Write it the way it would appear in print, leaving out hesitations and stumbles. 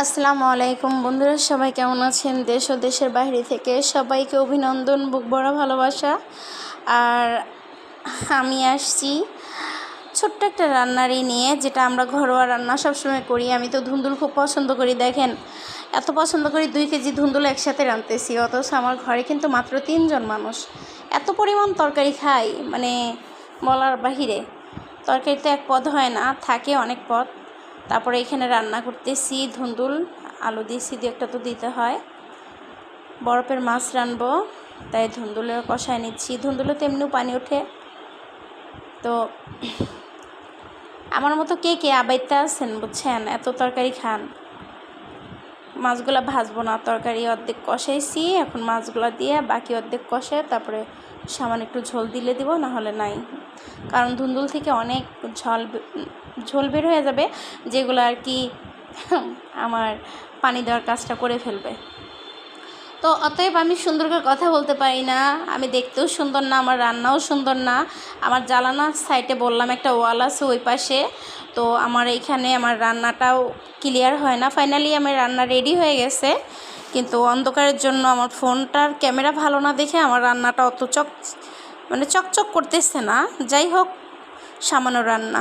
আসসালামু আলাইকুম বন্ধুরা, সবাই কেমন আছেন? দেশ ও দেশের বাইরে থেকে সবাইকে অভিনন্দন, বুক ভরা ভালোবাসা। আর আমি আসছি ছোট্ট একটা রান্নারই নিয়ে, যেটা আমরা ঘরোয়া রান্না সবসময় করি। আমি তো ধুন্দুল খুব পছন্দ করি। দেখেন, এত পছন্দ করি 2 কেজি ধুন্দুল একসাথে রাঁধতেছি, অথচ আমার ঘরে কিন্তু মাত্র 3 জন মানুষ। এত পরিমাণ তরকারি খাই, মানে বলার বাহিরে। তরকারিতে এক পদ হয় না, থাকে অনেক পদ। তারপরে এখানে রান্না করতেছি ধুন্দুল, আলু দিয়েছি, দিয়ে একটা তো দিতে হয়। বরফের মাছ রানবো, তাই ধুন্দুলের কষায় নিচ্ছি। ধুন্দুলে তো এমনিও পানি ওঠে। তো আমার মতো কে কে আবাইতে আছেন বুঝছেন, এত তরকারি খান। মাছগুলো ভাজবো না, তরকারি অর্ধেক কষাইছি, এখন মাছগুলো দিয়ে বাকি অর্ধেক কষে তারপরে সামান্য একটু ঝোল দিলে দিব, না হলে নাই। কারণ ধুন্দুল থেকে অনেক ঝোল বের হয়ে যাবে, যেগুলো আর কি আমার পানি দেওয়ার কাজটা করে ফেলবে। তো অতএব আমি সুন্দর করে কথা বলতে পারি না, আমি দেখতেও সুন্দর না, আমার রান্নাও সুন্দর না। আমার জ্বালানার সাইডে বললাম একটা ওয়াল আছে ওই পাশে, তো আমার এইখানে আমার রান্নাটাও ক্লিয়ার হয় না। ফাইনালি আমার রান্না রেডি হয়ে গেছে, কিন্তু অন্ধকারের জন্য আমার ফোনটার ক্যামেরা ভালো না দেখে আমার রান্নাটা অত চকচক করতেছে না। যাই হোক, সামান্য রান্না।